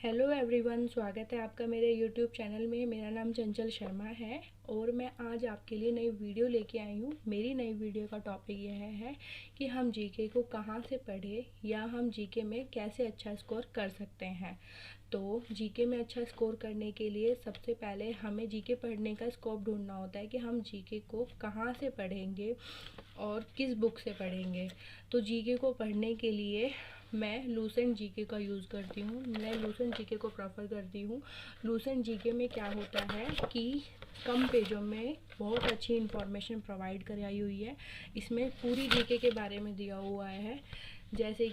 Hello everyone, स्वागत है आपका मेरे यूट्यूब चैनल में। मेरा नाम चंचल शर्मा है और मैं आज आपके लिए नई वीडियो लेके आई हूँ। मेरी नई वीडियो का टॉपिक यह है कि हम जीके को कहाँ से पढ़ें या हम जीके में कैसे अच्छा स्कोर कर सकते हैं। तो जीके में अच्छा स्कोर करने के लिए सबसे पहले हमें जीके पढ़ने का स्कोप ढूंढना होता है कि हम जीके को कहाँ से पढ़ेंगे और किस बुक से पढ़ेंगे। तो जीके को पढ़ने के लिए मैं लूसेंट जीके का यूज़ करती हूँ। मैं लूसेंट जीके को प्रेफर करती हूँ। लूसेंट जीके में क्या होता है कि कम पेजों में बहुत अच्छी इन्फॉर्मेशन प्रोवाइड कराई हुई है। इसमें पूरी जीके के बारे में दिया हुआ है, जैसे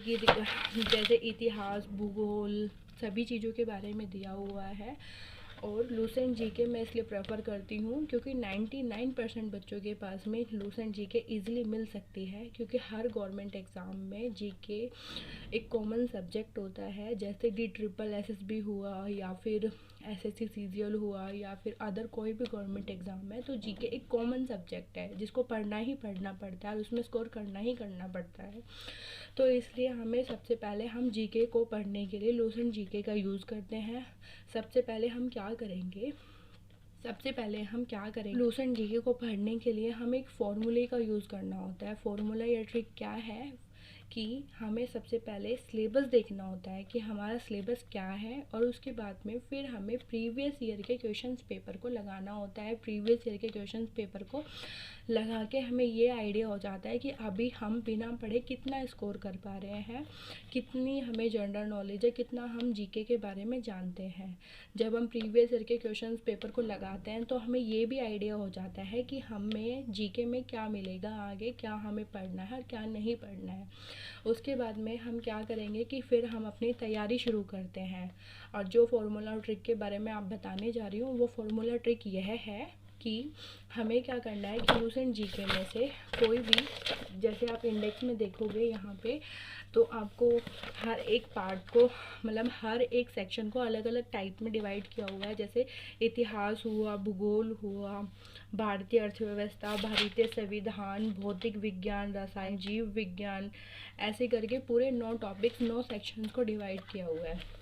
इतिहास, भूगोल, सभी चीज़ों के बारे में दिया हुआ है। और लूसेंट जीके मैं इसलिए प्रेफर करती हूँ क्योंकि 99% बच्चों के पास में लूसेंट जीके इजीली मिल सकती है, क्योंकि हर गवर्नमेंट एग्ज़ाम में जीके एक कॉमन सब्जेक्ट होता है। जैसे DSSS हुआ या फिर SSC CGL हुआ या फिर अदर कोई भी गवर्नमेंट एग्ज़ाम है, तो जीके एक कॉमन सब्जेक्ट है जिसको पढ़ना ही पढ़ना पड़ता है और उसमें स्कोर करना ही करना पड़ता है। तो इसलिए हमें सबसे पहले हम जीके को पढ़ने के लिए लूसेंट जीके का यूज़ करते हैं। सबसे पहले हम क्या करेंगे, लूसेंट जीके को पढ़ने के लिए हमें एक फॉर्मूले का यूज़ करना होता है। फॉर्मूला या ट्रिक क्या है कि हमें सबसे पहले सिलेबस देखना होता है कि हमारा सिलेबस क्या है, और उसके बाद में फिर हमें प्रीवियस ईयर के क्वेश्चंस पेपर को लगाना होता है। प्रीवियस ईयर के क्वेश्चंस पेपर को लगा के हमें ये आइडिया हो जाता है कि अभी हम बिना पढ़े कितना स्कोर कर पा रहे हैं, कितनी हमें जनरल नॉलेज है, कितना हम जीके के बारे में जानते हैं। जब हम प्रीवियस ईयर के क्वेश्चंस पेपर को लगाते हैं तो हमें ये भी आइडिया हो जाता है कि हमें जीके में क्या मिलेगा आगे, क्या हमें पढ़ना है और क्या नहीं पढ़ना है। उसके बाद में हम क्या करेंगे कि फिर हम अपनी तैयारी शुरू करते हैं। और जो फार्मूला और ट्रिक के बारे में आप बताने जा रही हूँ, वो फार्मूला ट्रिक यह है कि हमें क्या करना है कि लूसेंट जीके में से कोई भी, जैसे आप इंडेक्स में देखोगे यहाँ पे, तो आपको हर एक पार्ट को, मतलब हर एक सेक्शन को अलग अलग टाइप में डिवाइड किया हुआ है। जैसे इतिहास हुआ, भूगोल हुआ, भारतीय अर्थव्यवस्था, भारतीय संविधान, भौतिक विज्ञान, रसायन, जीव विज्ञान, ऐसे करके पूरे 9 टॉपिक्स, 9 सेक्शंस को डिवाइड किया हुआ है।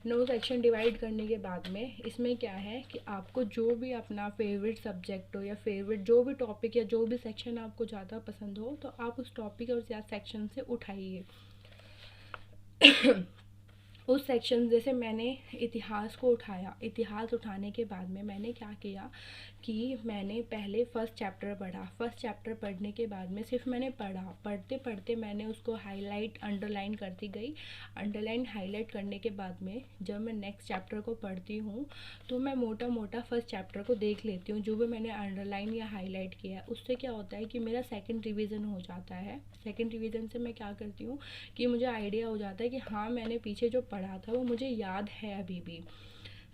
9 सेक्शन डिवाइड करने के बाद में इसमें क्या है कि आपको जो भी अपना फेवरेट सब्जेक्ट हो या फेवरेट जो भी टॉपिक या जो भी सेक्शन आपको ज़्यादा पसंद हो, तो आप उस टॉपिक और सेक्शन से उठाइए। उस सेक्शन, जैसे मैंने इतिहास को उठाया, इतिहास उठाने के बाद में मैंने क्या किया कि मैंने पहले फर्स्ट चैप्टर पढ़ा। फर्स्ट चैप्टर पढ़ने के बाद में सिर्फ मैंने पढ़ते पढ़ते मैंने उसको हाईलाइट अंडरलाइन करती गई। अंडरलाइन हाईलाइट करने के बाद में जब मैं नेक्स्ट चैप्टर को पढ़ती हूँ तो मैं मोटा मोटा फर्स्ट चैप्टर को देख लेती हूँ, जो भी मैंने अंडरलाइन या हाईलाइट किया है। उससे क्या होता है कि मेरा सेकेंड रिविज़न हो जाता है। सेकेंड रिविज़न से मैं क्या करती हूँ कि मुझे आइडिया हो जाता है कि हाँ, मैंने पीछे जो पढ़ा था वो मुझे याद है अभी भी।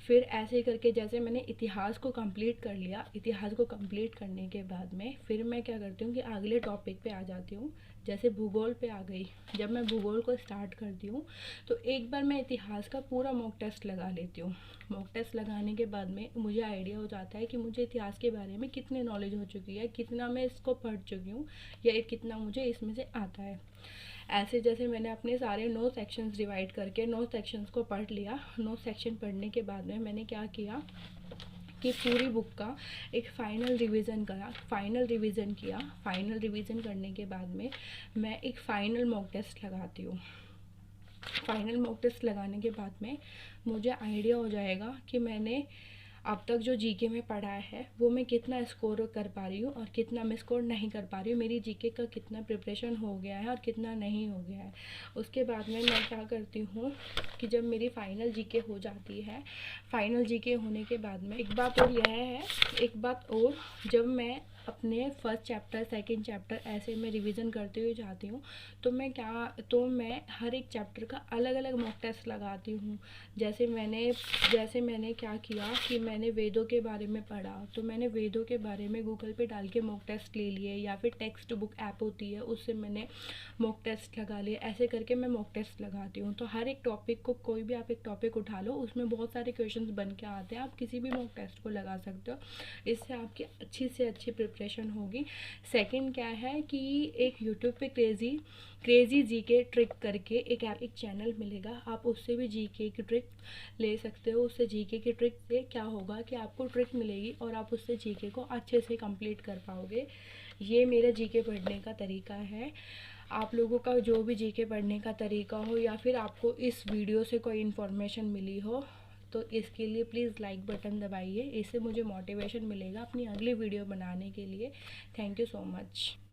फिर ऐसे करके जैसे मैंने इतिहास को कंप्लीट कर लिया, इतिहास को कंप्लीट करने के बाद में फिर मैं क्या करती हूँ कि अगले टॉपिक पे आ जाती हूँ। जैसे भूगोल पे आ गई, जब मैं भूगोल को स्टार्ट करती हूँ तो एक बार मैं इतिहास का पूरा मॉक टेस्ट लगा लेती हूँ। मॉक टेस्ट लगाने के बाद में मुझे आइडिया हो जाता है कि मुझे इतिहास के बारे में कितनी नॉलेज हो चुकी है, कितना मैं इसको पढ़ चुकी हूँ या कितना मुझे इसमें से आता है। ऐसे जैसे मैंने अपने सारे 9 सेक्शंस डिवाइड करके 9 सेक्शंस को पढ़ लिया। 9 सेक्शन पढ़ने के बाद में मैंने क्या किया कि पूरी बुक का एक फ़ाइनल रिवीजन किया। फ़ाइनल रिवीजन करने के बाद में मैं एक फ़ाइनल मॉक टेस्ट लगाती हूँ। फ़ाइनल मॉक टेस्ट लगाने के बाद में मुझे आइडिया हो जाएगा कि मैंने अब तक जो जीके में पढ़ा है वो मैं कितना स्कोर कर पा रही हूँ और कितना मैं स्कोर नहीं कर पा रही हूँ, मेरी जीके का कितना प्रिपरेशन हो गया है और कितना नहीं हो गया है। उसके बाद में मैं क्या करती हूँ कि जब मेरी फ़ाइनल जीके हो जाती है, फ़ाइनल जीके होने के बाद में एक बात और, जब मैं अपने फर्स्ट चैप्टर, सेकंड चैप्टर ऐसे मैं रिवीजन करते हुए जाती हूँ तो मैं हर एक चैप्टर का अलग अलग मॉक टेस्ट लगाती हूँ। जैसे मैंने क्या किया कि मैंने वेदों के बारे में पढ़ा, तो मैंने वेदों के बारे में गूगल पे डाल के मॉक टेस्ट ले लिए, या फिर टेक्स्ट बुक ऐप होती है उससे मैंने मॉक टेस्ट लगा लिए। ऐसे करके मैं मॉक टेस्ट लगाती हूँ। तो हर एक टॉपिक को, कोई भी आप एक टॉपिक उठा लो, उसमें बहुत सारे क्वेश्चंस बन के आते हैं, आप किसी भी मॉक टेस्ट को लगा सकते हो। इससे आपकी अच्छी से अच्छी प्रिपरेशन होगी। सेकंड क्या है कि एक यूट्यूब पे क्रेज़ी जीके ट्रिक करके एक चैनल मिलेगा, आप उससे भी जीके की ट्रिक ले सकते हो। उससे जीके की ट्रिक से क्या होगा कि आपको ट्रिक मिलेगी और आप उससे जीके को अच्छे से कंप्लीट कर पाओगे। ये मेरा जीके पढ़ने का तरीका है। आप लोगों का जो भी जीके पढ़ने का तरीका हो या फिर आपको इस वीडियो से कोई इन्फॉर्मेशन मिली हो तो इसके लिए प्लीज़ लाइक बटन दबाइए, इससे मुझे मोटिवेशन मिलेगा अपनी अगली वीडियो बनाने के लिए। Thank you so much.